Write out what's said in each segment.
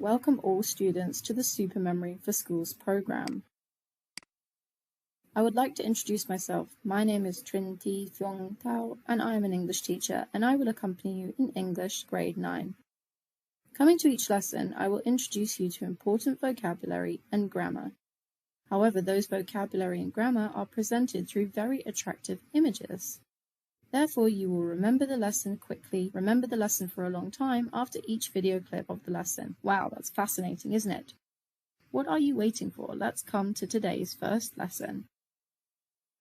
welcome all students to the Supermemory for Schools program. I would like to introduce myself. My name is sieutrinhohocduong.best and I am an English teacher and I will accompany you in English grade 9. Coming to each lesson, I will introduce you to important vocabulary and grammar. However, those vocabulary and grammar are presented through very attractive images. Therefore, you will remember the lesson quickly, remember the lesson for a long time after each video clip of the lesson. Wow, that's fascinating, isn't it? What are you waiting for? Let's come to today's first lesson.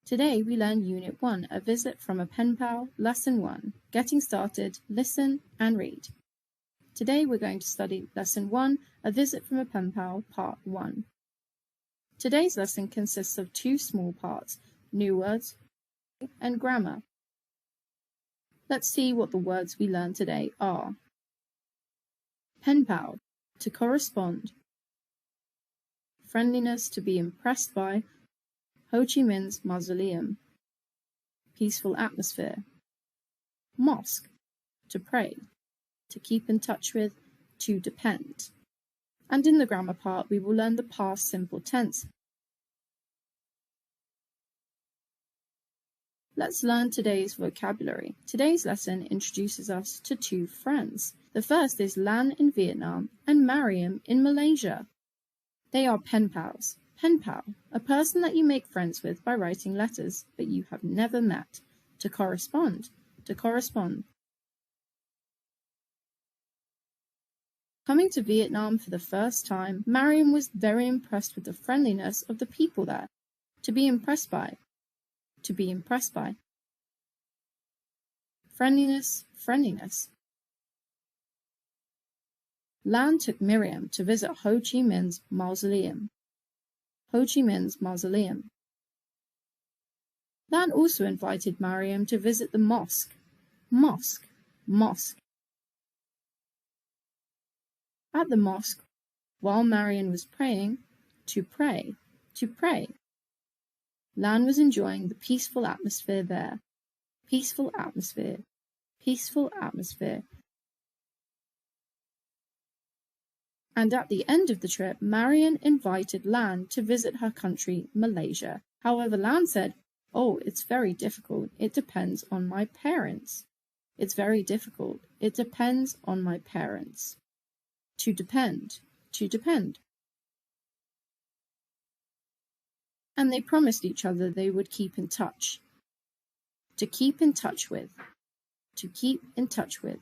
Today we learn Unit 1, A Visit from a Pen Pal, Lesson 1, Getting Started, Listen and Read. Today we're going to study Lesson 1, A Visit from a Pen Pal, Part 1. Today's lesson consists of two small parts, new words and grammar. Let's see what the words we learn today are. Pen pal, to correspond. Friendliness, to be impressed by. Ho Chi Minh's mausoleum. Peaceful atmosphere. Mosque, to pray. To keep in touch with, to depend. And in the grammar part, we will learn the past simple tense. Let's learn today's vocabulary. Today's lesson introduces us to two friends. The first is Lan in Vietnam and Mariam in Malaysia. They are pen pals. Pen pal, a person that you make friends with by writing letters, but you have never met. To correspond. To correspond. Coming to Vietnam for the first time, Mariam was very impressed with the friendliness of the people there. To be impressed by. To be impressed by. Friendliness, friendliness. Lan took Miriam to visit Ho Chi Minh's mausoleum. Ho Chi Minh's mausoleum. Lan also invited Mariam to visit the mosque. Mosque, mosque. At the mosque, while Mariam was praying, to pray, to pray. Lan was enjoying the peaceful atmosphere there. Peaceful atmosphere. Peaceful atmosphere. And at the end of the trip, Mariam invited Lan to visit her country, Malaysia. However, Lan said, "Oh, it's very difficult. It depends on my parents. It's very difficult. It depends on my parents." To depend. To depend. And they promised each other they would keep in touch. To keep in touch with. To keep in touch with.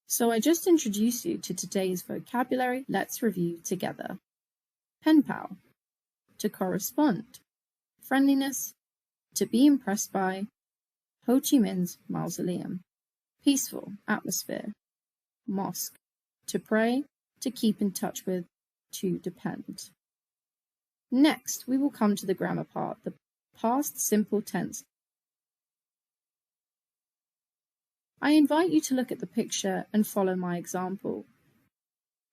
So I just introduced you to today's vocabulary. Let's review together. Pen pal, to correspond. Friendliness, to be impressed by. Ho Chi Minh's mausoleum. Peaceful atmosphere. Mosque, to pray, to keep in touch with, to depend. Next, we will come to the grammar part, the past simple tense. I invite you to look at the picture and follow my example.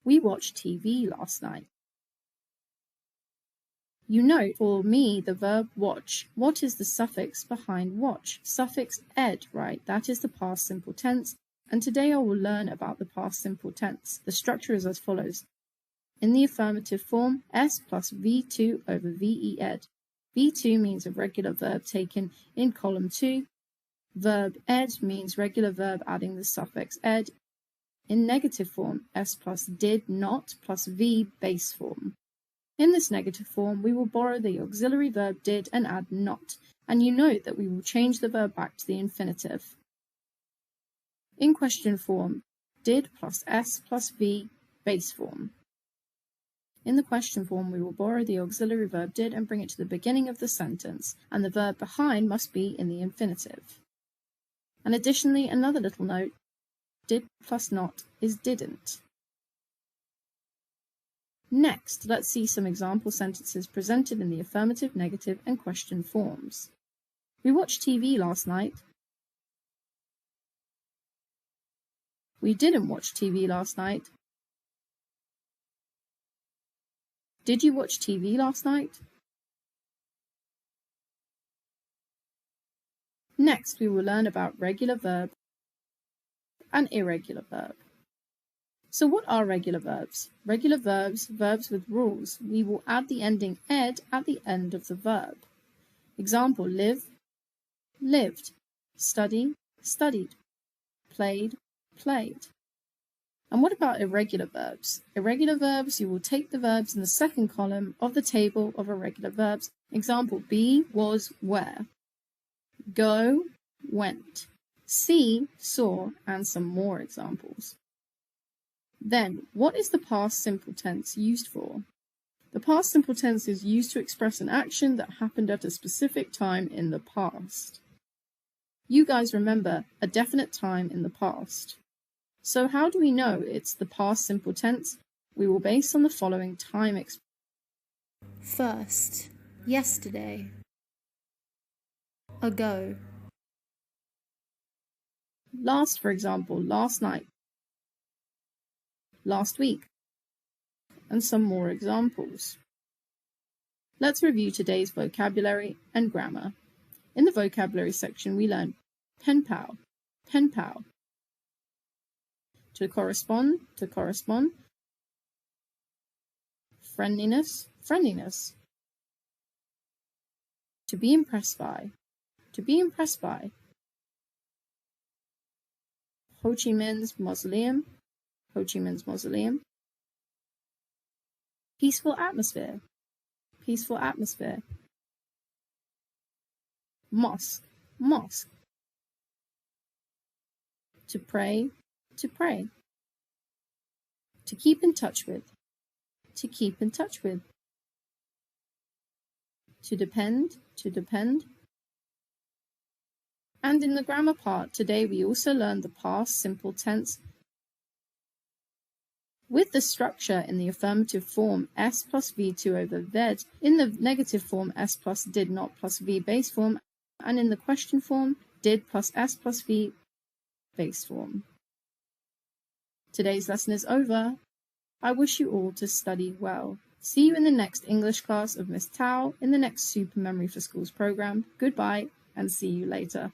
We watched TV last night. You note, for me, the verb watch. What is the suffix behind watch? Suffix ed, right? That is the past simple tense. And today I will learn about the past simple tense. The structure is as follows. In the affirmative form, S plus V2 over VE ed. V2 means a regular verb taken in column 2. Verb ed means regular verb adding the suffix ed. In negative form, S plus did not plus V base form. In this negative form, we will borrow the auxiliary verb did and add not. And you note that we will change the verb back to the infinitive. In question form, did plus S plus V base form. In the question form, we will borrow the auxiliary verb did and bring it to the beginning of the sentence, and the verb behind must be in the infinitive. And additionally, another little note, did plus not is didn't. Next, let's see some example sentences presented in the affirmative, negative, and question forms. We watched TV last night. We didn't watch TV last night. Did you watch TV last night? Next, we will learn about regular verb and irregular verb. So what are regular verbs? Regular verbs, verbs with rules. We will add the ending ed at the end of the verb. Example, live, lived, study, studied, played, played. And what about irregular verbs? Irregular verbs, you will take the verbs in the second column of the table of irregular verbs. Example, be, was, were. Go, went. See, saw, and some more examples. Then, what is the past simple tense used for? The past simple tense is used to express an action that happened at a specific time in the past. You guys remember a definite time in the past. So how do we know it's the past simple tense? We will base on the following time expressions. First, yesterday. Ago. Last, for example, last night. Last week. And some more examples. Let's review today's vocabulary and grammar. In the vocabulary section, we learned pen pal, pen pal. To correspond, friendliness, friendliness. To be impressed by, to be impressed by. Ho Chi Minh's mausoleum, Ho Chi Minh's mausoleum. Peaceful atmosphere, peaceful atmosphere. Mosque, mosque. To pray, to pray. To keep in touch with, to keep in touch with. To depend, to depend. And in the grammar part, today we also learned the past simple tense with the structure in the affirmative form S plus V2 over Z, in the negative form S plus did not plus V base form, and in the question form did plus S plus V base form. Today's lesson is over. I wish you all to study well. See you in the next English class of Miss Tao in the next Super Memory for Schools program. Goodbye and see you later.